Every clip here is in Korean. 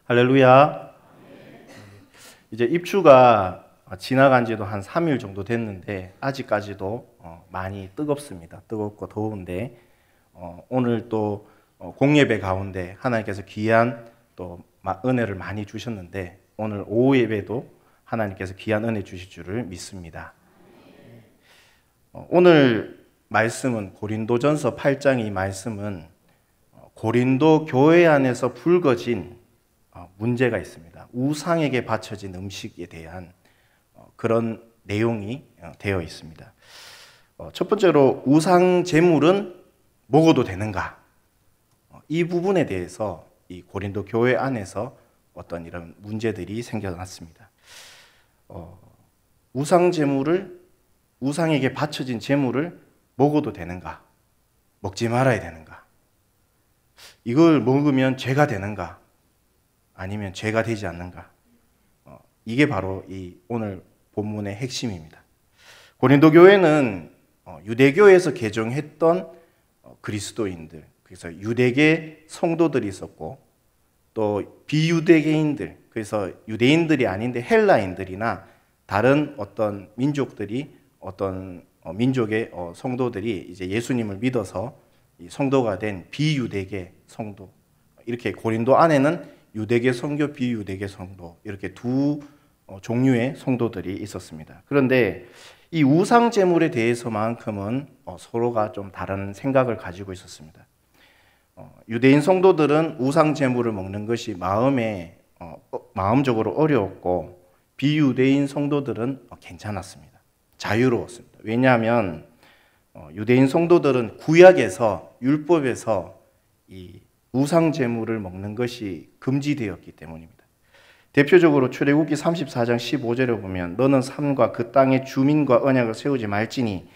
할렐루야. 이제 입추가 지나간 지도 한 3일 정도 됐는데 아직까지도 많이 뜨겁습니다. 뜨겁고 더운데 오늘 또 공예배 가운데 하나님께서 귀한 또 은혜를 많이 주셨는데 오늘 오후 예배도 하나님께서 귀한 은혜 주실 줄을 믿습니다. 오늘 말씀은 고린도전서 8장. 이 말씀은 고린도 교회 안에서 불거진 문제가 있습니다. 우상에게 바쳐진 음식에 대한 그런 내용이 되어 있습니다. 첫 번째로 우상 제물은 먹어도 되는가? 이 부분에 대해서 이 고린도 교회 안에서 어떤 이런 문제들이 생겨났습니다. 우상 제물을 우상에게 바쳐진 제물을 먹어도 되는가? 먹지 말아야 되는가? 이걸 먹으면 죄가 되는가? 아니면 죄가 되지 않는가? 이게 바로 이 오늘 본문의 핵심입니다. 고린도 교회는 유대교에서 개종했던 그리스도인들, 그래서 유대계 성도들이 있었고 또 비유대계인들, 그래서 유대인들이 아닌데 헬라인들이나 다른 어떤 민족들이 어떤 민족의 성도들이 이제 예수님을 믿어서 성도가 된 비유대계 성도, 이렇게 고린도 안에는 유대계 성교, 비유대계 성도, 이렇게 두 종류의 성도들이 있었습니다. 그런데 이 우상 제물에 대해서만큼은 서로가 좀 다른 생각을 가지고 있었습니다. 유대인 성도들은 우상 제물을 먹는 것이 마음적으로 어려웠고 비유대인 성도들은 괜찮았습니다. 자유로웠습니다. 왜냐하면 유대인 성도들은 구약에서 율법에서 이 우상 제물을 먹는 것이 금지되었기 때문입니다. 대표적으로 출애굽기 34장 15절에 보면 너는 산과 그 땅의 주민과 언약을 세우지 말지니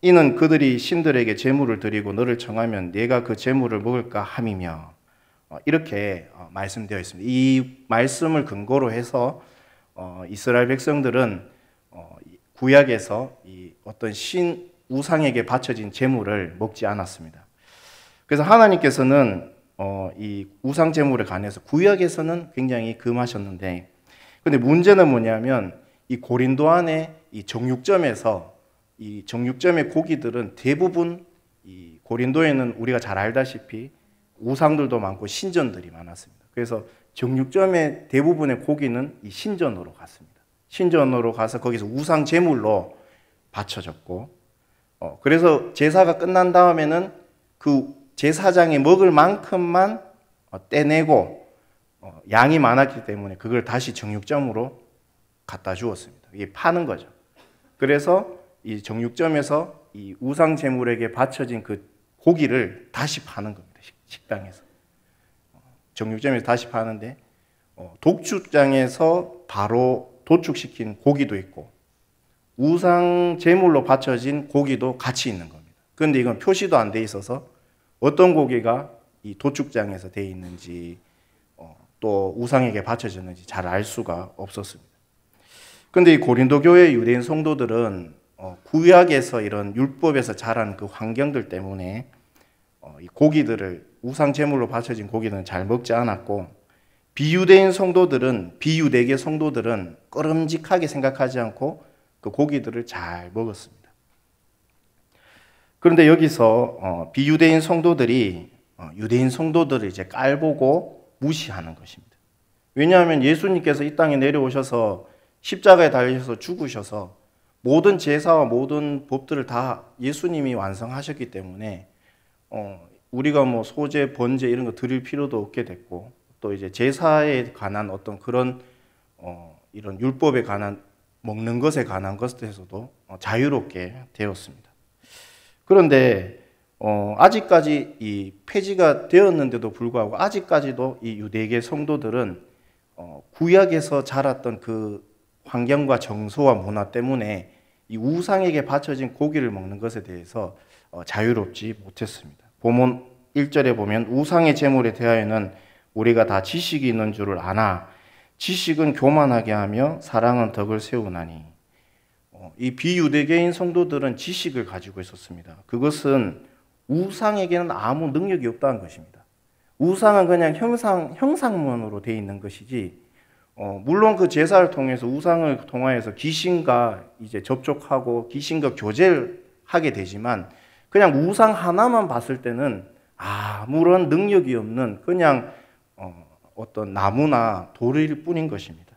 이는 그들이 신들에게 제물을 드리고 너를 청하면 네가 그 제물을 먹을까 함이며, 이렇게 말씀되어 있습니다. 이 말씀을 근거로 해서 이스라엘 백성들은 구약에서 이 어떤 우상에게 바쳐진 제물을 먹지 않았습니다. 그래서 하나님께서는 이 우상 제물에 관해서 구약에서는 굉장히 금하셨는데, 근데 문제는 뭐냐면 이 고린도 안에 이 정육점에서 이 정육점의 고기들은 대부분 이 고린도에는 우리가 잘 알다시피 우상들도 많고 신전들이 많았습니다. 그래서 정육점의 대부분의 고기는 이 신전으로 갔습니다. 신전으로 가서 거기서 우상 제물로 바쳐졌고, 그래서 제사가 끝난 다음에는 그 제사장이 먹을 만큼만 떼내고 양이 많았기 때문에 그걸 다시 정육점으로 갖다 주었습니다. 이게 파는 거죠. 그래서 이 정육점에서 이 우상 제물에게 바쳐진 그 고기를 다시 파는 겁니다. 식당에서. 정육점에서 다시 파는데 독축장에서 바로 도축시킨 고기도 있고 우상 제물로 바쳐진 고기도 같이 있는 겁니다. 그런데 이건 표시도 안 돼 있어서 어떤 고기가 이 도축장에서 되어 있는지 또 우상에게 바쳐졌는지 잘 알 수가 없었습니다. 그런데 이 고린도 교회 유대인 성도들은 구약에서 이런 율법에서 자란 그 환경들 때문에 이 고기들을 우상 제물로 바쳐진 고기는 잘 먹지 않았고 비유대인 성도들은 비유대계 성도들은 꺼름직하게 생각하지 않고 그 고기들을 잘 먹었습니다. 그런데 여기서 비유대인 성도들이 유대인 성도들을 이제 깔보고 무시하는 것입니다. 왜냐하면 예수님께서 이 땅에 내려오셔서 십자가에 달리셔서 죽으셔서 모든 제사와 모든 법들을 다 예수님이 완성하셨기 때문에 우리가 뭐 소제, 번제 이런 거 드릴 필요도 없게 됐고 또 이제 제사에 관한 어떤 그런 이런 율법에 관한 먹는 것에 관한 것에서도 자유롭게 되었습니다. 그런데 아직까지 이 폐지가 되었는데도 불구하고 아직까지도 이 유대계 성도들은 구약에서 자랐던 그 환경과 정서와 문화 때문에 이 우상에게 바쳐진 고기를 먹는 것에 대해서 자유롭지 못했습니다. 본문 1절에 보면 우상의 제물에 대하여는 우리가 다 지식이 있는 줄을 아나 지식은 교만하게 하며 사랑은 덕을 세우나니. 이 비유대계인 성도들은 지식을 가지고 있었습니다. 그것은 우상에게는 아무 능력이 없다는 것입니다. 우상은 그냥 형상문으로 되어 있는 것이지, 물론 그 제사를 통해서 우상을 통하여서 귀신과 이제 접촉하고 귀신과 교제를 하게 되지만, 그냥 우상 하나만 봤을 때는 아무런 능력이 없는 그냥 어떤 나무나 돌일 뿐인 것입니다.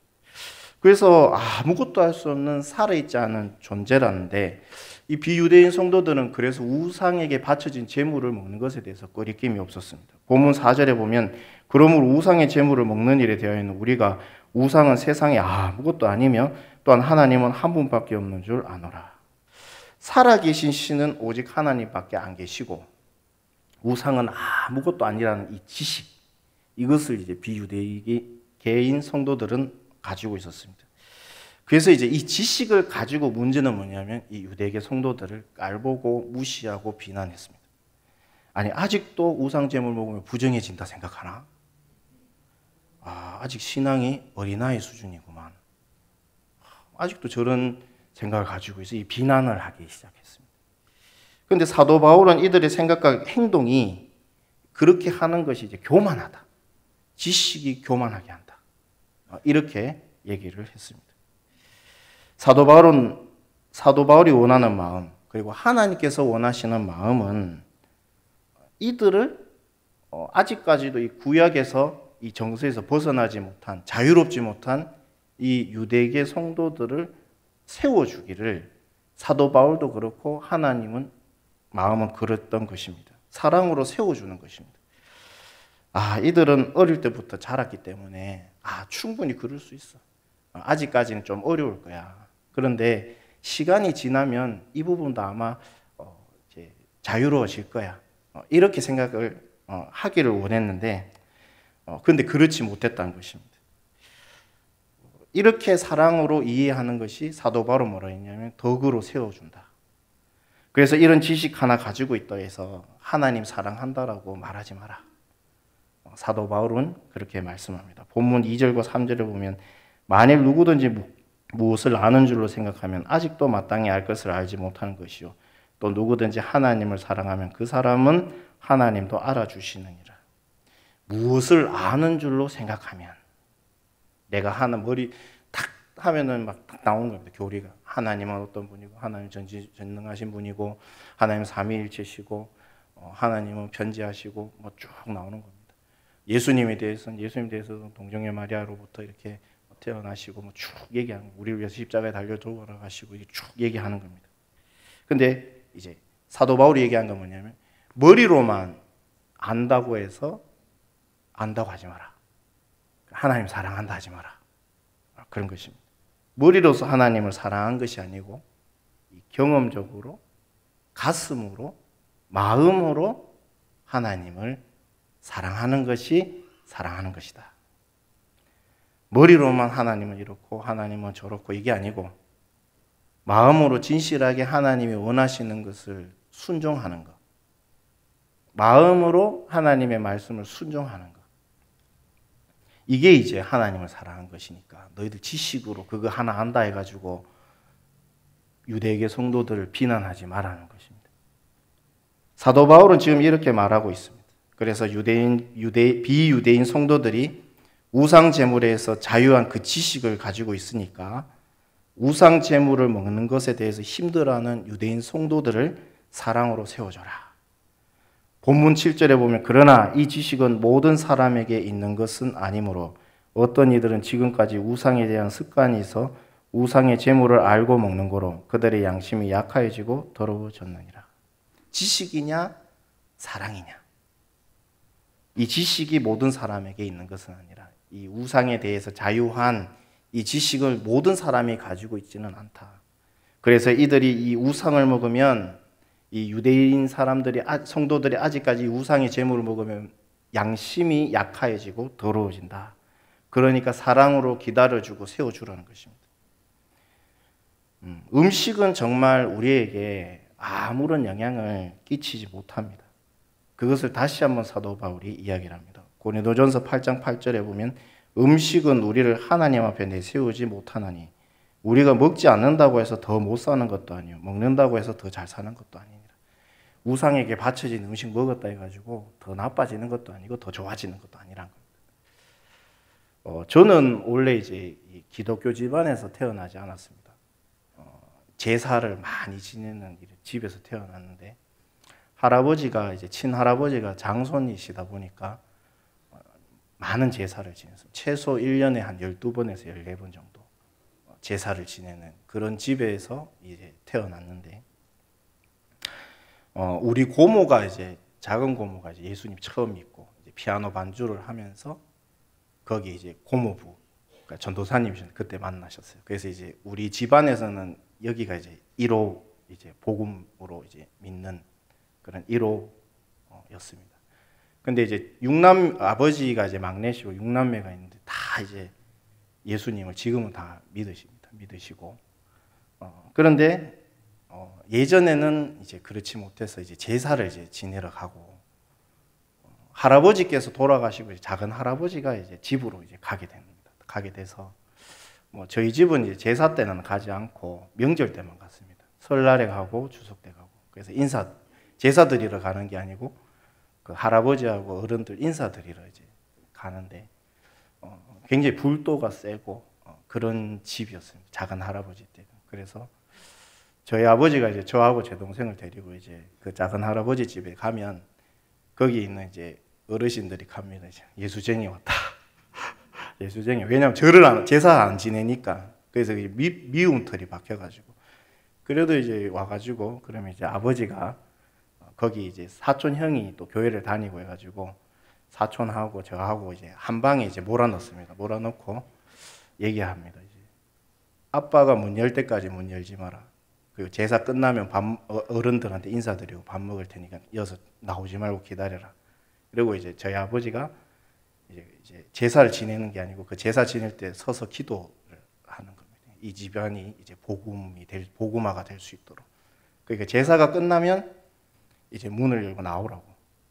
그래서 아무것도 할 수 없는 살아있지 않은 존재라는데, 이 비유대인 성도들은 그래서 우상에게 바쳐진 제물을 먹는 것에 대해서 꺼리낌이 없었습니다. 본문 4절에 보면, 그러므로 우상의 제물을 먹는 일에 대하여 우리가 우상은 세상에 아무것도 아니며 또한 하나님은 한 분밖에 없는 줄 아노라. 살아계신 신은 오직 하나님밖에 안 계시고 우상은 아무것도 아니라는 이 지식, 이것을 이제 비유대인 성도들은 가지고 있었습니다. 그래서 이제 이 지식을 가지고 문제는 뭐냐면 이 유대계 성도들을 깔보고 무시하고 비난했습니다. 아니, 아직도 우상 제물 먹으면 부정해진다 생각하나? 아직 신앙이 어린아이 수준이구만. 아직도 저런 생각을 가지고 있어 이 비난을 하기 시작했습니다. 그런데 사도 바울은 이들의 생각과 행동이 그렇게 하는 것이 이제 교만하다. 지식이 교만하게 한다. 이렇게 얘기를 했습니다. 사도 바울이 원하는 마음, 그리고 하나님께서 원하시는 마음은 이들을 아직까지도 이 구약에서 이 정서에서 벗어나지 못한, 자유롭지 못한 이 유대계 성도들을 세워주기를 사도 바울도 그렇고 하나님은 마음은 그랬던 것입니다. 사랑으로 세워주는 것입니다. 이들은 어릴 때부터 자랐기 때문에 충분히 그럴 수 있어. 아직까지는 좀 어려울 거야. 그런데 시간이 지나면 이 부분도 아마 이제 자유로워질 거야. 이렇게 생각을 하기를 원했는데, 그런데 그렇지 못했다는 것입니다. 이렇게 사랑으로 이해하는 것이 사도 바울은 뭐라 했냐면 덕으로 세워준다. 그래서 이런 지식 하나 가지고 있다 해서 하나님 사랑한다라고 말하지 마라. 사도 바울은 그렇게 말씀합니다. 본문 2절과 3절에 보면, 만일 누구든지 무엇을 아는 줄로 생각하면 아직도 마땅히 알 것을 알지 못하는 것이요, 또 누구든지 하나님을 사랑하면 그 사람은 하나님도 알아주시느니라. 무엇을 아는 줄로 생각하면, 내가 하는 머리 탁 하면은 막 탁 나오는 겁니다. 교리가. 하나님은 어떤 분이고, 하나님 전능하신 분이고, 하나님 삼위일체시고, 하나님은 편지하시고, 뭐 쭉 나오는 겁니다. 예수님에 대해서는 동정녀 마리아로부터 이렇게 태어나시고 뭐 쭉 얘기하는, 우리를 위해서 십자가에 달려 돌아가시고 이게 쭉 얘기하는 겁니다. 근데 이제 사도 바울이 얘기한 건 뭐냐면, 머리로만 안다고 해서 안다고 하지 마라. 하나님 사랑한다 하지 마라. 그런 것입니다. 머리로서 하나님을 사랑한 것이 아니고 경험적으로, 가슴으로, 마음으로 하나님을 사랑하는 것이 사랑하는 것이다. 머리로만 하나님은 이렇고 하나님은 저렇고 이게 아니고, 마음으로 진실하게 하나님이 원하시는 것을 순종하는 것, 마음으로 하나님의 말씀을 순종하는 것, 이게 이제 하나님을 사랑하는 것이니까 너희들 지식으로 그거 하나 안다 해가지고 유대계 성도들을 비난하지 말라는 것입니다. 사도 바울은 지금 이렇게 말하고 있습니다. 그래서 비유대인 성도들이 우상 제물에서 자유한 그 지식을 가지고 있으니까 우상 제물을 먹는 것에 대해서 힘들어하는 유대인 성도들을 사랑으로 세워줘라. 본문 7절에 보면, 그러나 이 지식은 모든 사람에게 있는 것은 아니므로 어떤 이들은 지금까지 우상에 대한 습관이 있어 우상의 제물을 알고 먹는 거로 그들의 양심이 약해지고 더러워졌느니라. 지식이냐 사랑이냐, 이 지식이 모든 사람에게 있는 것은 아니라 이 우상에 대해서 자유한 이 지식을 모든 사람이 가지고 있지는 않다. 그래서 이들이 이 우상을 먹으면, 이 유대인 성도들이 아직까지 우상의 제물을 먹으면 양심이 약해지고 더러워진다. 그러니까 사랑으로 기다려주고 세워주라는 것입니다. 음식은 정말 우리에게 아무런 영향을 끼치지 못합니다. 그것을 다시 한번 사도 바울이 이야기를 합니다. 고린도전서 8장 8절에 보면, 음식은 우리를 하나님 앞에 내세우지 못하나니 우리가 먹지 않는다고 해서 더 못 사는 것도 아니요 먹는다고 해서 더 잘 사는 것도 아니니라. 우상에게 바쳐진 음식 먹었다 해가지고 더 나빠지는 것도 아니고 더 좋아지는 것도 아니란 겁니다. 저는 원래 이제 기독교 집안에서 태어나지 않았습니다. 제사를 많이 지내는 집에서 태어났는데 할아버지가 이제 친할아버지가 장손이시다 보니까 많은 제사를 지냈습니다. 최소 1년에 한 12번에서 14번 정도 제사를 지내는 그런 집에서 이제 태어났는데 우리 고모가 이제 작은 고모가 이제 예수님 처음 믿고 이제 피아노 반주를 하면서 거기 이제 고모부 그러니까 전도사님이셨는데 그때 만나셨어요. 그래서 이제 우리 집안에서는 여기가 이제 1호 이제 복음으로 이제 믿는 그런 1호였습니다. 근데 이제 아버지가 이제 막내시고 6남매가 있는데 다 이제 예수님을 지금은 다 믿으십니다. 믿으시고 그런데 예전에는 이제 그렇지 못해서 이제 제사를 이제 지내러 가고 할아버지께서 돌아가시고 작은 할아버지가 이제 집으로 이제 가게 됩니다. 가게 돼서 뭐 저희 집은 이제 제사 때는 가지 않고 명절 때만 갔습니다. 설날에 가고 추석 때 가고 그래서 제사 드리러 가는 게 아니고 그 할아버지하고 어른들 인사드리러 이제 가는데 굉장히 불도가 세고 그런 집이었습니다. 작은 할아버지 때는. 그래서 저희 아버지가 이제 저하고 제 동생을 데리고 이제 그 작은 할아버지 집에 가면 거기 있는 이제 어르신들이 갑니다. 이제 예수쟁이 왔다. 예수쟁이. 왜냐면 제사 안 지내니까. 그래서 미움털이 박혀가지고. 그래도 이제 와가지고 그러면 이제 아버지가 거기 이제 사촌 형이 또 교회를 다니고 해가지고 사촌하고 저하고 이제 한 방에 이제 몰아넣습니다. 몰아넣고 얘기합니다. 이제 아빠가 문 열 때까지 문 열지 마라. 그리고 제사 끝나면 어른들한테 인사드리고 밥 먹을 테니까 이어서 나오지 말고 기다려라. 그리고 이제 저희 아버지가 이제 제사를 지내는 게 아니고 그 제사 지낼 때 서서 기도를 하는 겁니다. 이 집안이 이제 복음화가 될 수 있도록. 그러니까 제사가 끝나면 이제 문을 열고 나오라고.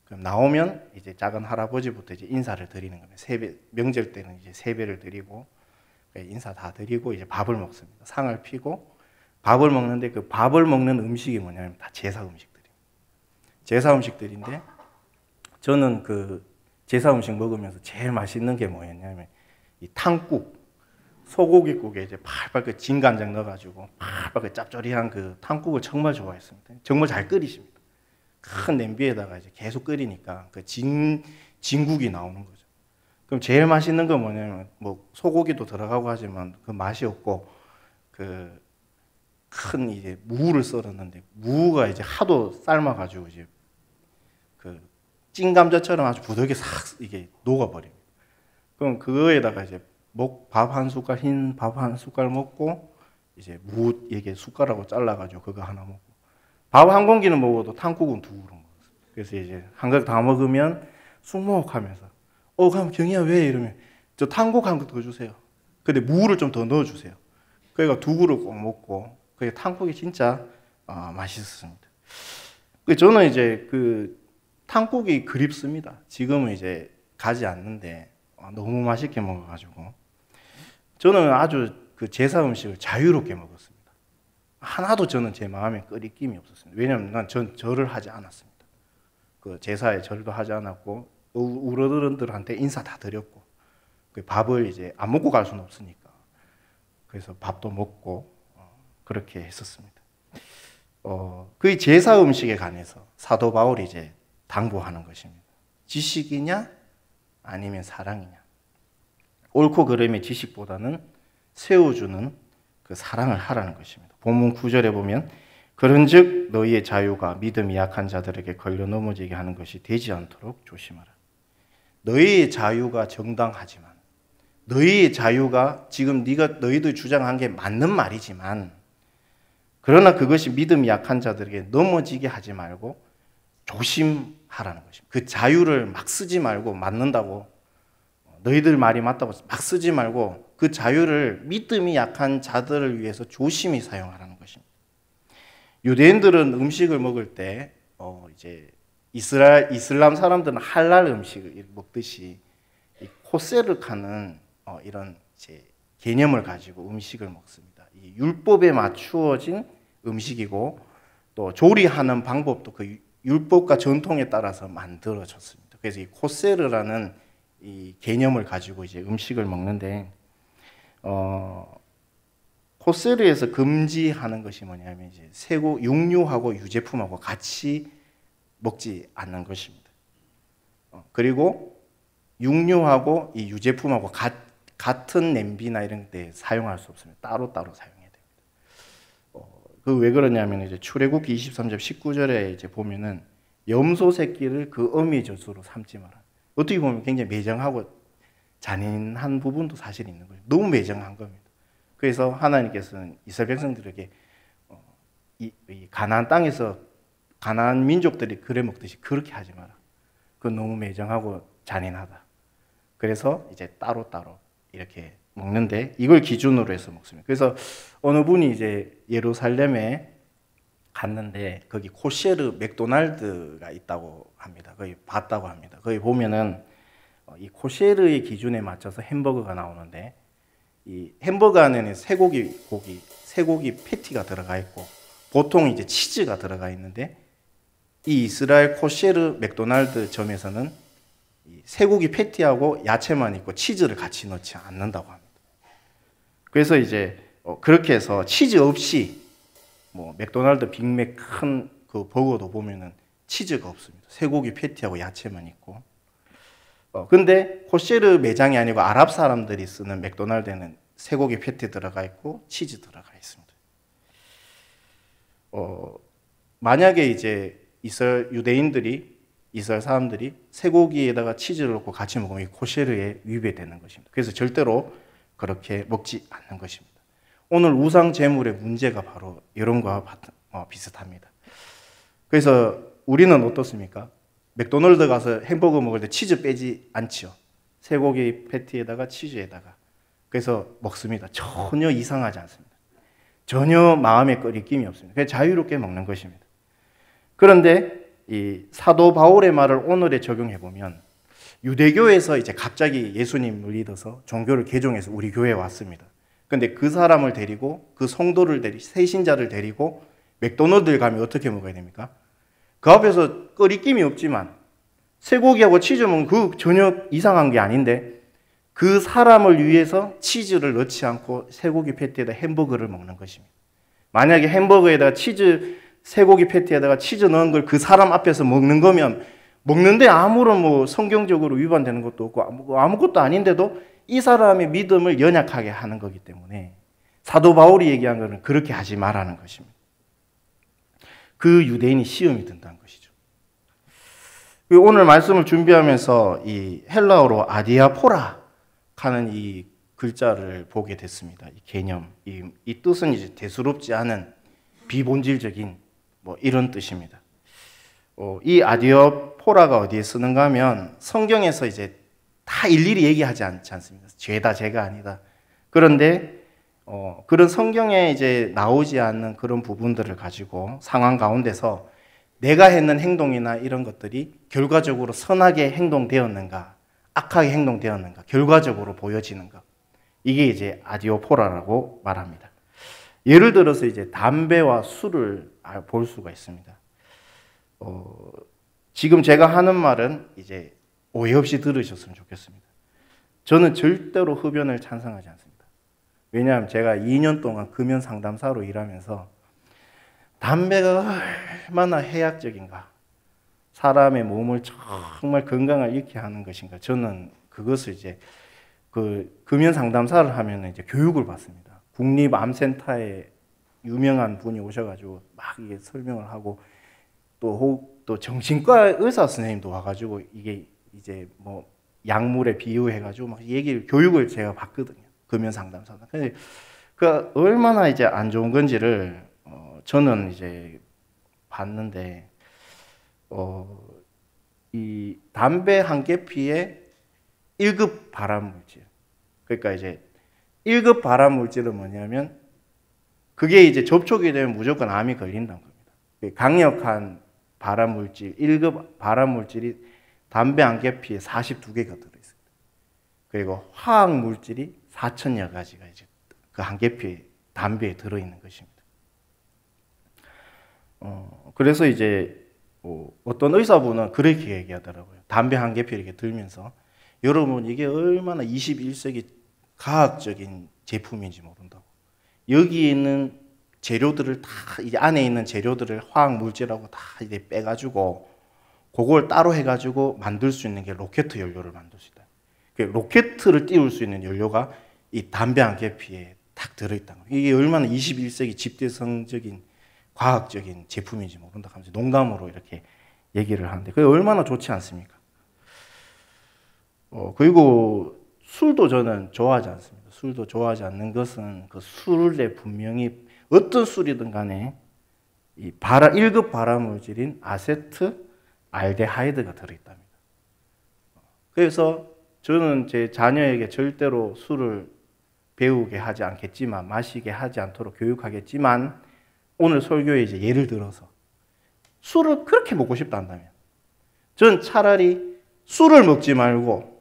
그럼 나오면 이제 작은 할아버지부터 이제 인사를 드리는 겁니다. 명절 때는 이제 세배를 드리고 인사 다 드리고 이제 밥을 먹습니다. 상을 피고 밥을 먹는데 그 밥을 먹는 음식이 뭐냐면 다 제사 음식들입니다. 제사 음식들인데 저는 그 제사 음식 먹으면서 제일 맛있는 게 뭐였냐면 이 탕국, 소고기국에 이제 팔팔 그 진간장 넣어가지고 팔팔 그 짭조리한 그 탕국을 정말 좋아했습니다. 정말 잘 끓이십니다. 큰 냄비에다가 이제 계속 끓이니까 그 진국이 나오는 거죠. 그럼 제일 맛있는 건 뭐냐면 뭐 소고기도 들어가고 하지만 그 맛이 없고 그 큰 이제 무를 썰었는데 무가 이제 하도 삶아가지고 이제 그 찐 감자처럼 아주 부드럽게 싹 이게 녹아버립니다. 그럼 그거에다가 이제 밥 한 숟갈 흰 밥 한 숟갈 먹고 이제 무 이게 숟가락으로 잘라가지고 그거 하나 먹고 밥 한 공기는 먹어도 탕국은 두 그릇 먹었어요. 그래서 이제 한 그릇 다 먹으면 숙먹하면서 그럼 경희야 왜 이러면 저 탕국 한 그릇 더 주세요. 근데 무를 좀 더 넣어주세요. 그러니까 두 그릇 꼭 먹고 그 탕국이 진짜 맛있었습니다. 저는 이제 그 탕국이 그립습니다. 지금은 이제 가지 않는데 너무 맛있게 먹어가지고 저는 아주 그 제사 음식을 자유롭게 먹었습니다. 하나도 저는 제 마음에 끄리낌이 없었습니다. 왜냐하면 난 절을 하지 않았습니다. 그 제사에 절도 하지 않았고 어른들한테 인사 다 드렸고 그 밥을 이제 안 먹고 갈 수는 없으니까 그래서 밥도 먹고 그렇게 했었습니다. 그 제사 음식에 관해서 사도 바울이 이제 당부하는 것입니다. 지식이냐 아니면 사랑이냐. 옳고 그름의 지식보다는 세워주는 그 사랑을 하라는 것입니다. 본문 9절에 보면 그런즉 너희의 자유가 믿음이 약한 자들에게 걸려 넘어지게 하는 것이 되지 않도록 조심하라. 너희의 자유가 정당하지만 너희의 자유가 지금 너희들 주장한 게 맞는 말이지만 그러나 그것이 믿음이 약한 자들에게 넘어지게 하지 말고 조심하라는 것입니다. 그 자유를 막 쓰지 말고 맞는다고 너희들 말이 맞다고 막 쓰지 말고 그 자유를 믿음이 약한 자들을 위해서 조심히 사용하라는 것입니다. 유대인들은 음식을 먹을 때 이제 이슬람 사람들은 할랄 음식을 먹듯이 코세르카는 이런 이제 개념을 가지고 음식을 먹습니다. 이 율법에 맞추어진 음식이고 또 조리하는 방법도 그 율법과 전통에 따라서 만들어졌습니다. 그래서 이 코세르라는 이 개념을 가지고 이제 음식을 먹는데, 코세르에서 금지하는 것이 뭐냐면 이제 육류하고 유제품하고 같이 먹지 않는 것입니다. 그리고 육류하고 이 유제품하고 같은 냄비나 이런 데 사용할 수 없습니다. 따로따로 사용해야 됩니다. 그 왜 그러냐면 이제 출애굽기 23장 19절에 이제 보면은 염소 새끼를 그 어미의 젖으로 삼지 마라. 어떻게 보면 굉장히 매정하고 잔인한 부분도 사실 있는 거예요. 너무 매정한 겁니다. 그래서 하나님께서는 이스라엘 백성들에게 이 가나안 땅에서 가나안 민족들이 그래 먹듯이 그렇게 하지 마라. 그건 너무 매정하고 잔인하다. 그래서 이제 따로따로 이렇게 먹는데 이걸 기준으로 해서 먹습니다. 그래서 어느 분이 이제 예루살렘에 갔는데 거기 코셰르 맥도날드가 있다고 합니다. 거기 봤다고 합니다. 거기 보면은 이 코셰르의 기준에 맞춰서 햄버거가 나오는데 이 햄버거 안에는 쇠고기 패티가 들어가 있고 보통 이제 치즈가 들어가 있는데 이 이스라엘 코셰르 맥도날드 점에서는 이 쇠고기 패티하고 야채만 있고 치즈를 같이 넣지 않는다고 합니다. 그래서 이제 그렇게 해서 치즈 없이 뭐 맥도날드 빅맥 큰 그 버거도 보면은 치즈가 없습니다. 쇠고기 패티하고 야채만 있고. 근데 코셰르 매장이 아니고 아랍 사람들이 쓰는 맥도날드에는 쇠고기 패티 들어가 있고 치즈 들어가 있습니다. 만약에 이제 이스라엘 사람들이 쇠고기에다가 치즈를 넣고 같이 먹으면 이 코셰르에 위배되는 것입니다. 그래서 절대로 그렇게 먹지 않는 것입니다. 오늘 우상 제물의 문제가 바로 이런 거와 비슷합니다. 그래서 우리는 어떻습니까? 맥도날드 가서 햄버거 먹을 때 치즈 빼지 않지요. 쇠고기 패티에다가 치즈에다가. 그래서 먹습니다. 전혀 이상하지 않습니다. 전혀 마음에 꺼리낌이 없습니다. 그냥 자유롭게 먹는 것입니다. 그런데 이 사도 바울의 말을 오늘에 적용해 보면 유대교에서 이제 갑자기 예수님을 믿어서 종교를 개종해서 우리 교회에 왔습니다. 근데 그 사람을 데리고 그 성도를 새신자를 데리고 맥도날드를 가면 어떻게 먹어야 됩니까? 그 앞에서 꺼리낌이 없지만 쇠고기하고 치즈 먹으면 그 전혀 이상한 게 아닌데 그 사람을 위해서 치즈를 넣지 않고 쇠고기 패티에다 햄버거를 먹는 것입니다. 만약에 햄버거에다가 쇠고기 패티에다가 치즈 넣은 걸 그 사람 앞에서 먹는 거면 먹는데 아무런 뭐 성경적으로 위반되는 것도 없고 아무것도 아닌데도 이 사람의 믿음을 연약하게 하는 거기 때문에 사도 바울이 얘기한 것은 그렇게 하지 말라는 것입니다. 그 유대인이 시험이 든다는 것이죠. 오늘 말씀을 준비하면서 이 헬라어로 아디아포라 하는 이 글자를 보게 됐습니다. 이 개념, 이 뜻은 이제 대수롭지 않은 비본질적인 뭐 이런 뜻입니다. 이 아디아포라가 어디에 쓰는가 하면 성경에서 이제 다 일일이 얘기하지 않지 않습니다. 죄다 죄가 아니다. 그런데 그런 성경에 이제 나오지 않는 그런 부분들을 가지고 상황 가운데서 내가 했는 행동이나 이런 것들이 결과적으로 선하게 행동되었는가, 악하게 행동되었는가, 결과적으로 보여지는가. 이게 이제 아디오포라라고 말합니다. 예를 들어서 이제 담배와 술을 볼 수가 있습니다. 지금 제가 하는 말은 이제 오해 없이 들으셨으면 좋겠습니다. 저는 절대로 흡연을 찬성하지 않습니다. 왜냐하면 제가 2년 동안 금연 상담사로 일하면서 담배가 얼마나 해악적인가, 사람의 몸을 정말 건강을 잃게 하는 것인가, 저는 그것을 이제 그 금연 상담사를 하면 이제 교육을 받습니다. 국립암센터에 유명한 분이 오셔가지고 막 이게 설명을 하고 또 정신과 의사 선생님도 와가지고 이게 이제 뭐 약물에 비유해가지고 막 교육을 제가 받거든요. 금연 상담사다. 근데 그 얼마나 이제 안 좋은 건지를 저는 이제 봤는데 이 담배 한 개피에 1급 발암물질. 그러니까 이제 1급 발암물질은 뭐냐면 그게 이제 접촉이 되면 무조건 암이 걸린다는 겁니다. 강력한 발암물질, 1급 발암물질이 담배 한 개피에 42개가 들어있습니다. 그리고 화학물질이 4,000여 가지가 이제 그 한 개피 담배에 들어있는 것입니다. 그래서 이제 어떤 의사분은 그렇게 얘기하더라고요. 담배 한 개표 이렇게 들면서 여러분 이게 얼마나 21세기 과학적인 제품인지 모른다고. 여기 있는 재료들을 다 이제 안에 있는 재료들을 화학 물질하고 다 이제 빼가지고 그걸 따로 해가지고 만들 수 있는 게 로켓 연료를 만들 수 있다. 로켓을 띄울 수 있는 연료가 이 담배 한 개피에 딱 들어있다는 거예요. 이게 얼마나 21세기 집대성적인 과학적인 제품인지 모른다 하면서 농담으로 이렇게 얘기를 하는데 그게 얼마나 좋지 않습니까? 그리고 술도 저는 좋아하지 않습니다. 술도 좋아하지 않는 것은 그 술에 분명히 어떤 술이든 간에 이 1급 발암물질인 아세트 알데하이드가 들어있답니다. 그래서 저는 제 자녀에게 절대로 술을 배우게 하지 않겠지만, 마시게 하지 않도록 교육하겠지만, 오늘 설교에 이제 예를 들어서 술을 그렇게 먹고 싶다 한다면, 전 차라리 술을 먹지 말고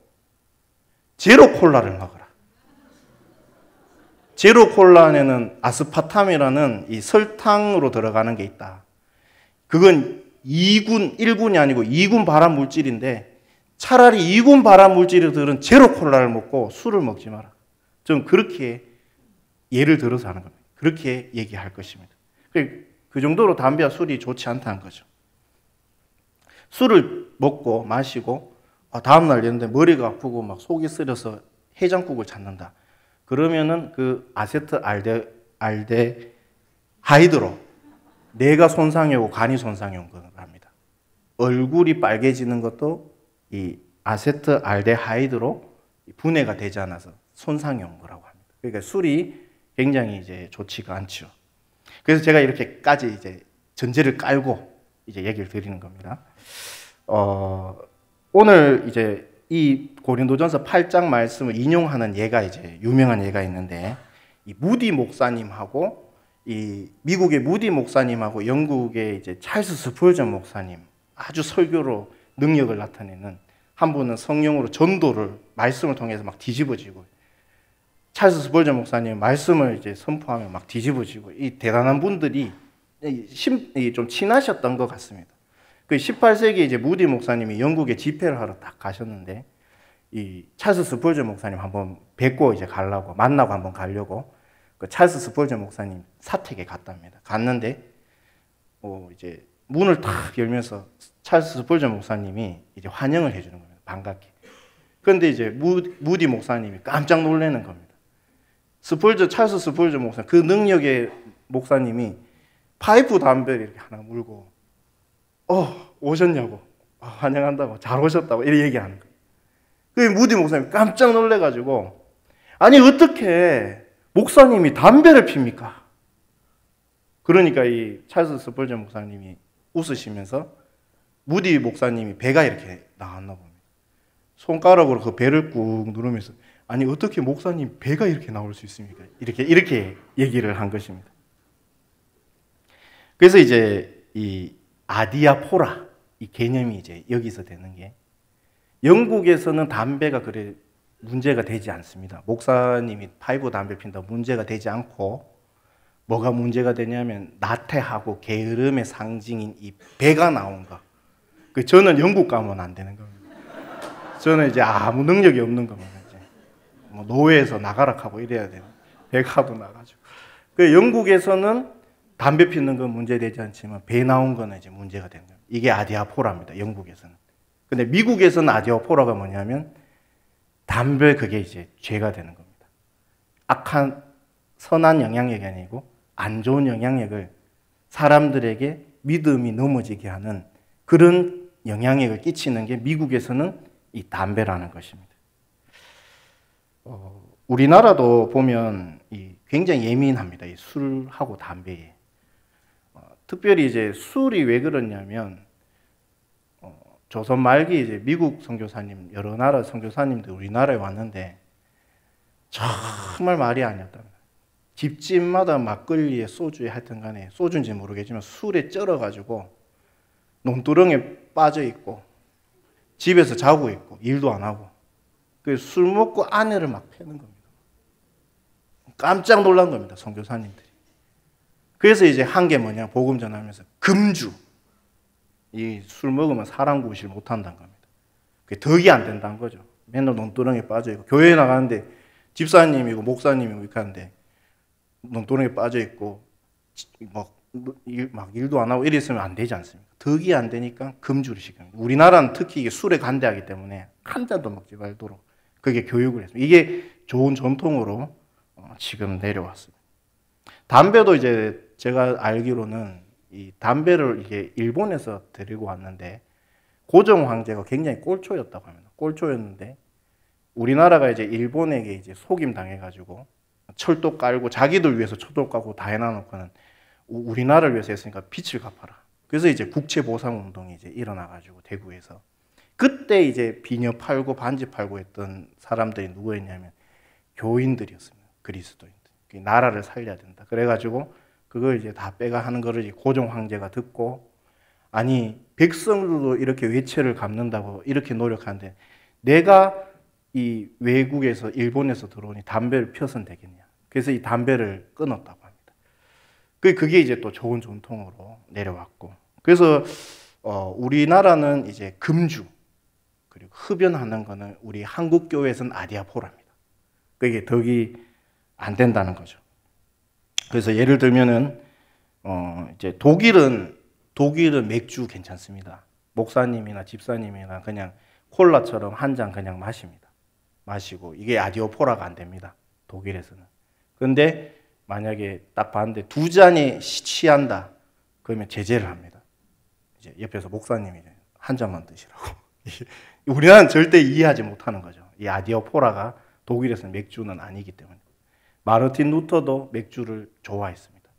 제로 콜라를 먹어라. 제로 콜라 안에는 아스파탐이라는 이 설탕으로 들어가는 게 있다. 그건 2군, 1군이 아니고 2군 발암 물질인데 차라리 2군 발암 물질들은 제로 콜라를 먹고 술을 먹지 마라. 전 그렇게 예를 들어서 하는 겁니다. 그렇게 얘기할 것입니다. 그 정도로 담배와 술이 좋지 않다는 거죠. 술을 먹고 마시고 다음날 됐는데 머리가 아프고 막 속이 쓰려서 해장국을 찾는다. 그러면은 그 아세트 알데하이드로 뇌가 손상이 오고 간이 손상이 온 겁니다. 얼굴이 빨개지는 것도 이 아세트 알데하이드로 분해가 되지 않아서 손상이 온 거라고 합니다. 그러니까 술이 굉장히 이제 좋지가 않죠. 그래서 제가 이렇게까지 이제 전제를 깔고 이제 얘기를 드리는 겁니다. 오늘 이제 이 고린도전서 8장 말씀을 인용하는 예가 이제 유명한 예가 있는데, 이 무디 목사님하고 이 미국의 무디 목사님하고 영국의 이제 찰스 스펄전 목사님, 아주 설교로 능력을 나타내는, 한 분은 성령으로 전도를 말씀을 통해서 막 뒤집어지고, 찰스 스펄전 목사님 말씀을 이제 선포하면 막 뒤집어지고, 이 대단한 분들이 좀 친하셨던 것 같습니다. 그 18세기에 이제 무디 목사님이 영국에 집회를 하러 딱 가셨는데, 이 찰스 스펄전 목사님 한번 뵙고 이제 가려고, 만나고 한번 가려고 그 찰스 스펄전 목사님 사택에 갔답니다. 갔는데 이제 문을 탁 열면서 찰스 스펄전 목사님이 이제 환영을 해주는 겁니다. 반갑게. 그런데 이제 무디 목사님이 깜짝 놀라는 겁니다. 찰스 스펄전 목사님, 그 능력의 목사님이 파이프 담배를 이렇게 하나 물고 오셨냐고, 환영한다고, 잘 오셨다고 이렇게 얘기하는 거예요. 그 무디 목사님이 깜짝 놀래가지고, 아니 어떻게 목사님이 담배를 핍니까? 그러니까 이 찰스 스펄전 목사님이 웃으시면서 무디 목사님이 배가 이렇게 나왔나 봅니다. 손가락으로 그 배를 꾹 누르면서, 아니 어떻게 목사님 배가 이렇게 나올 수 있습니까? 이렇게 얘기를 한 것입니다. 그래서 이제 이 아디아포라 이 개념이 이제 여기서 되는 게, 영국에서는 담배가 그래 문제가 되지 않습니다. 목사님이 파이브 담배 핀다 문제가 되지 않고, 뭐가 문제가 되냐면 나태하고 게으름의 상징인 이 배가 나온 거. 저는 영국 가면 안 되는 겁니다. 저는 이제 아무 능력이 없는 겁니다. 이제 뭐 노예에서 나가라 하고 이래야 돼요. 배가도 나가지고. 영국에서는 담배 피는 건 문제되지 않지만 배 나온 거는 이제 문제가 되는 거예요. 이게 아디아포라입니다. 영국에서는. 근데 미국에서는 아디아포라가 뭐냐면 담배, 그게 이제 죄가 되는 겁니다. 악한 선한 영향력이 아니고 안 좋은 영향력을, 사람들에게 믿음이 넘어지게 하는 그런 영향력을 끼치는 게 미국에서는 이 담배라는 것입니다. 우리나라도 보면 굉장히 예민합니다. 이 술하고 담배에. 특별히 이제 술이 왜 그러냐면, 조선 말기 이제 미국 선교사님, 여러 나라 선교사님들 우리나라에 왔는데 정말 말이 아니었답니다. 집집마다 막걸리에 소주에 하여튼 간에, 소주인지 모르겠지만 술에 쩔어가지고 논두렁에 빠져 있고 집에서 자고 있고 일도 안 하고, 술 먹고 아내를 막 패는 겁니다. 깜짝 놀란 겁니다, 선교사님들이. 그래서 이제 한 게 뭐냐, 복음 전하면서 금주, 이 술 먹으면 사람 구실 못한다는 겁니다. 그게 덕이 안 된다는 거죠. 맨날 논두렁에 빠져있고, 교회에 나가는데 집사님이고 목사님이고 이렇게 하는데 논두렁에 빠져있고 막 일도 안 하고 이랬으면 안 되지 않습니까? 덕이 안 되니까 금주를 시킵니다. 우리나라는 특히 이게 술에 간대하기 때문에 한 잔도 먹지 말도록 그게 교육을 했습니다. 이게 좋은 전통으로 지금 내려왔습니다. 담배도 이제 제가 알기로는 이 담배를 이게 일본에서 데리고 왔는데 고종 황제가 굉장히 꼴초였다고 합니다. 꼴초였는데 우리나라가 이제 일본에게 이제 속임 당해가지고 철도 깔고 자기들 위해서 철도 깔고 다 해놔놓고는 우리나라를 위해서 했으니까 빚을 갚아라. 그래서 이제 국채보상운동이 이제 일어나가지고 대구에서 그때 이제 비녀 팔고 반지 팔고 했던 사람들이 누구였냐면 교인들이었습니다. 그리스도인들. 나라를 살려야 된다. 그래가지고 그걸 이제 다 빼가 하는 거를 고종 황제가 듣고 아니 백성들도 이렇게 외채를 갚는다고 이렇게 노력하는데 내가 이 외국에서 일본에서 들어오니 담배를 펴선 되겠냐. 그래서 이 담배를 끊었다고 합니다. 그게 이제 또 좋은 전통으로 내려왔고 그래서 우리나라는 이제 금주 그리고 흡연하는 거는 우리 한국 교회에서는 아디아포라입니다. 그게 덕이 안 된다는 거죠. 그래서 예를 들면은 이제 독일은 맥주 괜찮습니다. 목사님이나 집사님이나 그냥 콜라처럼 한 잔 그냥 마시고 이게 아디오포라가 안 됩니다. 독일에서는. 그런데 만약에 딱 봤는데 두 잔이 취한다. 그러면 제재를 합니다. 이제 옆에서 목사님이 한 잔만 드시라고. 우리나라는 절대 이해하지 못하는 거죠. 이 아디오포라가 독일에서는 맥주는 아니기 때문에. 마르틴 루터도 맥주를 좋아했습니다.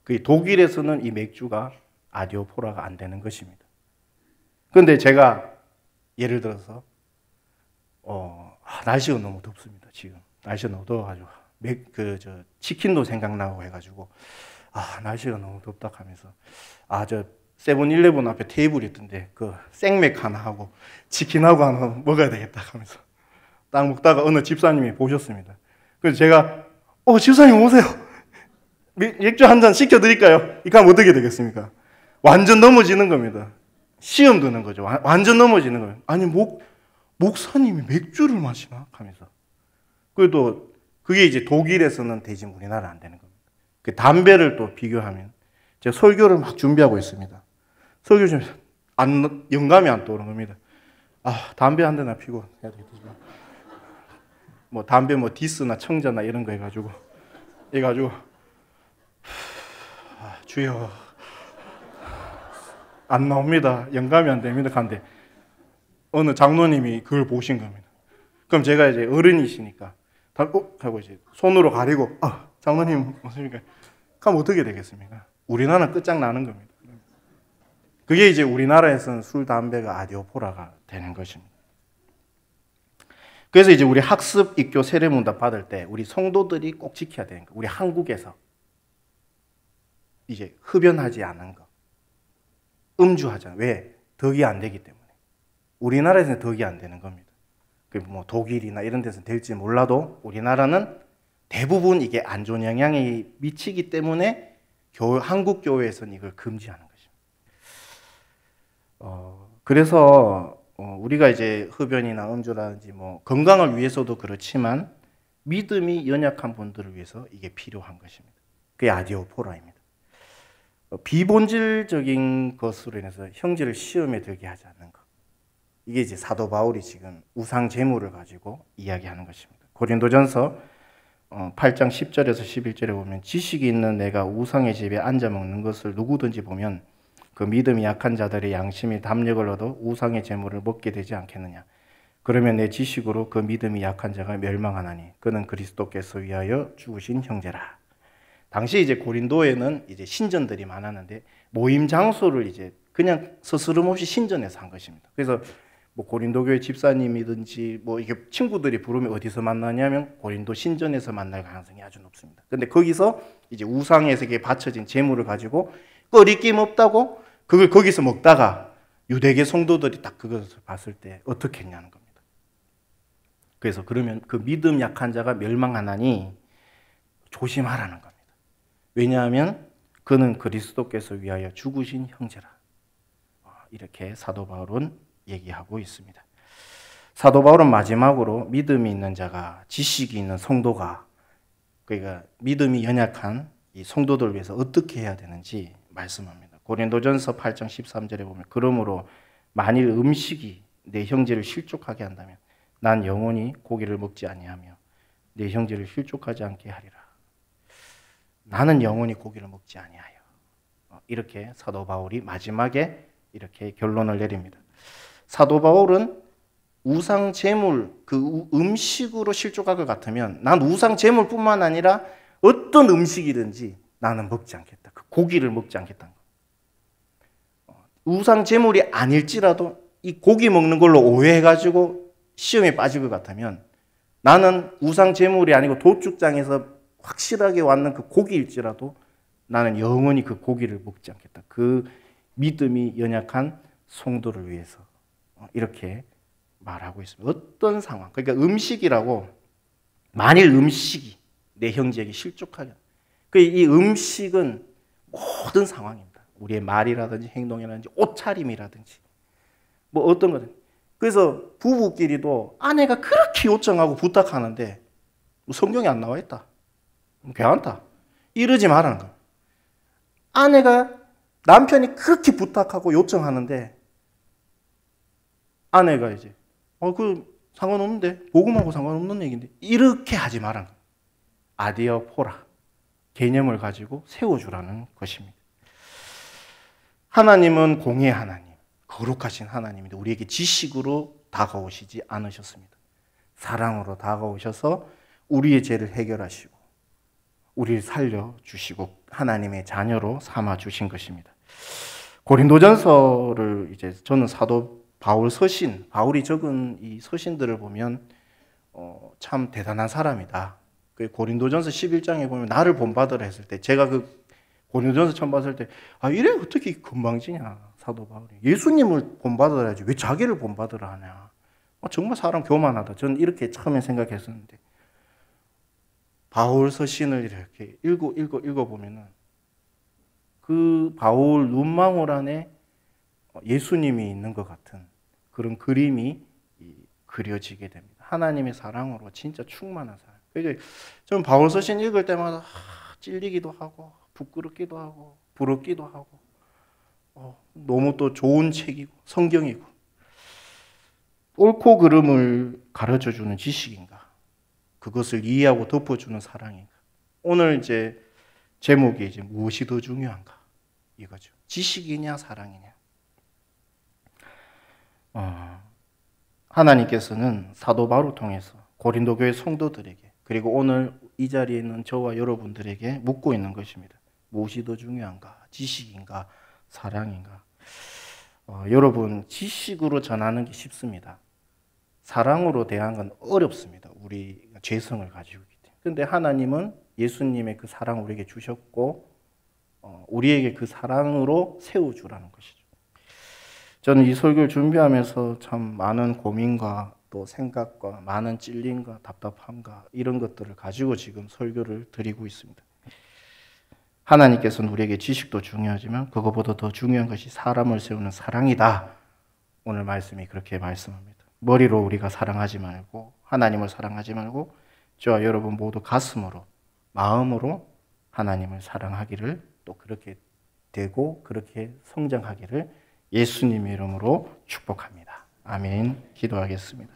그 독일에서는 이 맥주가 아디오포라가 안 되는 것입니다. 그런데 제가 예를 들어서 날씨가 너무 덥습니다. 지금 날씨가 너무 더워가지고 치킨도 생각나고 해가지고 날씨가 너무 덥다 하면서 저 세븐일레븐 앞에 테이블이 있던데 그 생맥 하나 하고 치킨하고 하나 먹어야 되겠다 하면서 딱 먹다가 어느 집사님이 보셨습니다. 그래서 제가 집사님 오세요. 맥주 한 잔 시켜드릴까요? 이렇게 하면 어떻게 되겠습니까? 완전 넘어지는 겁니다. 시험 드는 거죠. 완전 넘어지는 거예요. 아니 목사님이 맥주를 마시나? 하면서. 그래도 그게 이제 독일에서는 되지 우리나라 안 되는 겁니다. 그 담배를 또 비교하면 제가 설교를 막 준비하고 있습니다. 설교 좀 영감이 안 떠오르는 겁니다. 담배 한 대나 피고 해야 되겠지만 담배 디스나 청자나 이런 거 해가지고 주여 안 나옵니다. 영감이 안 됩니다. 근데 어느 장로님이 그걸 보신 겁니다. 그럼 제가 이제 어른이시니까 하고 이제 손으로 가리고 장로님 무엇입니까? 그럼 어떻게 되겠습니까? 우리나라는 끝장나는 겁니다. 그게 이제 우리나라에서는 술, 담배가 아디오포라가 되는 것입니다. 그래서 이제 우리 학습, 입교, 세례문답 받을 때 우리 성도들이 꼭 지켜야 되는 거. 우리 한국에서 이제 흡연하지 않은 거. 음주하잖아요. 왜? 덕이 안 되기 때문에. 우리나라에서는 덕이 안 되는 겁니다. 독일이나 이런 데서는 될지 몰라도 우리나라는 대부분 이게 안 좋은 영향이 미치기 때문에 한국 교회에서는 이걸 금지하는 것입니다. 그래서 우리가 이제 흡연이나 음주라든지 건강을 위해서도 그렇지만 믿음이 연약한 분들을 위해서 이게 필요한 것입니다. 그게 아디오포라입니다. 비본질적인 것으로 인해서 형제를 시험에 들게 하지 않는 것. 이게 이제 사도 바울이 지금 우상 제물을 가지고 이야기하는 것입니다. 고린도전서 8장 10절에서 11절에 보면 지식이 있는 내가 우상의 집에 앉아 먹는 것을 누구든지 보면 그 믿음이 약한 자들의 양심이 담력을 얻어 우상의 제물을 먹게 되지 않겠느냐. 그러면 내 지식으로 그 믿음이 약한 자가 멸망하나니 그는 그리스도께서 위하여 죽으신 형제라. 당시 이제 고린도에는 이제 신전들이 많았는데 모임 장소를 이제 그냥 스스럼 없이 신전에서 한 것입니다. 그래서 고린도 교회 집사님이든지 이게 친구들이 부르면 어디서 만나냐면 고린도 신전에서 만날 가능성이 아주 높습니다. 근데 거기서 이제 우상에서 바쳐진 제물을 가지고 꺼리낌 없다고 그걸 거기서 먹다가 유대계 성도들이 딱 그것을 봤을 때 어떻게 했냐는 겁니다. 그래서 그러면 그 믿음 약한 자가 멸망하나니 조심하라는 겁니다. 왜냐하면 그는 그리스도께서 위하여 죽으신 형제라. 이렇게 사도 바울은 얘기하고 있습니다. 사도 바울은 마지막으로 믿음이 있는 자가, 지식이 있는 성도가, 그러니까 믿음이 연약한 이 성도들을 위해서 어떻게 해야 되는지 말씀합니다. 고린도전서 8장 13절에 보면 그러므로 만일 음식이 내 형제를 실족하게 한다면 난 영원히 고기를 먹지 아니하며 내 형제를 실족하지 않게 하리라. 나는 영원히 고기를 먹지 아니하여. 이렇게 사도 바울이 마지막에 이렇게 결론을 내립니다. 사도 바울은 우상 제물, 그 음식으로 실족할 것 같으면 난 우상 제물뿐만 아니라 어떤 음식이든지 나는 먹지 않겠다. 그 고기를 먹지 않겠다는 거. 우상 제물이 아닐지라도 이 고기 먹는 걸로 오해해가지고 시험에 빠질 것 같으면 나는 우상 제물이 아니고 도축장에서 확실하게 왔는 그 고기일지라도 나는 영원히 그 고기를 먹지 않겠다. 그 믿음이 연약한 성도를 위해서 이렇게 말하고 있습니다. 어떤 상황, 그러니까 음식이라고, 만일 음식이 내 형제에게 실족하려, 이 음식은 모든 상황입니다. 우리의 말이라든지 행동이라든지 옷차림이라든지 뭐 어떤 거든. 그래서 부부끼리도 아내가 그렇게 요청하고 부탁하는데 성경에 안 나와 있다, 괜찮다, 이러지 말라는 거예요. 아내가, 남편이 그렇게 부탁하고 요청하는데 아내가 이제 그 상관없는데, 복음하고 상관없는 얘기인데, 이렇게 하지 말라는 거예요. 아디어 포라, 개념을 가지고 세워주라는 것입니다. 하나님은 공의 하나님, 거룩하신 하나님인데 우리에게 지식으로 다가오시지 않으셨습니다. 사랑으로 다가오셔서 우리의 죄를 해결하시고 우리를 살려주시고 하나님의 자녀로 삼아주신 것입니다. 고린도전서를 이제 저는 사도 바울 서신, 바울이 적은 이 서신들을 보면 참 대단한 사람이다. 그 고린도전서 11장에 보면 나를 본받으라 했을 때, 제가 그 고린도전서 처음 봤을 때 이래 어떻게 건방지냐 사도 바울이. 예수님을 본받으라야지 왜 자기를 본받으라 하냐. 정말 사람 교만하다. 저는 이렇게 처음에 생각했었는데 바울 서신을 이렇게 읽어보면은 그 바울 눈망울 안에 예수님이 있는 것 같은 그런 그림이 그려지게 됩니다. 하나님의 사랑으로 진짜 충만한 사람. 그래서 저는 바울 서신 읽을 때마다 찔리기도 하고 부끄럽기도 하고 부럽기도 하고 너무 또 좋은 책이고 성경이고 옳고 그름을 가르쳐주는 지식인가, 그것을 이해하고 덮어주는 사랑인가. 오늘 이제 제목이 이제 무엇이 더 중요한가 이거죠. 지식이냐 사랑이냐. 하나님께서는 사도 바울을 통해서 고린도 교회 성도들에게, 그리고 오늘 이 자리에 있는 저와 여러분들에게 묻고 있는 것입니다. 무엇이 더 중요한가? 지식인가? 사랑인가? 여러분, 지식으로 전하는 게 쉽습니다. 사랑으로 대하는 건 어렵습니다. 우리 죄성을 가지고 있기 때문에. 그런데 하나님은 예수님의 그 사랑을 우리에게 주셨고 우리에게 그 사랑으로 세워주라는 것이죠. 저는 이 설교를 준비하면서 참 많은 고민과 또 생각과 많은 찔림과 답답함과 이런 것들을 가지고 지금 설교를 드리고 있습니다. 하나님께서는 우리에게 지식도 중요하지만 그것보다 더 중요한 것이 사람을 세우는 사랑이다. 오늘 말씀이 그렇게 말씀합니다. 머리로 우리가 사랑하지 말고, 하나님을 사랑하지 말고 저와 여러분 모두 가슴으로, 마음으로 하나님을 사랑하기를, 또 그렇게 되고 그렇게 성장하기를 예수님의 이름으로 축복합니다. 아멘. 기도하겠습니다.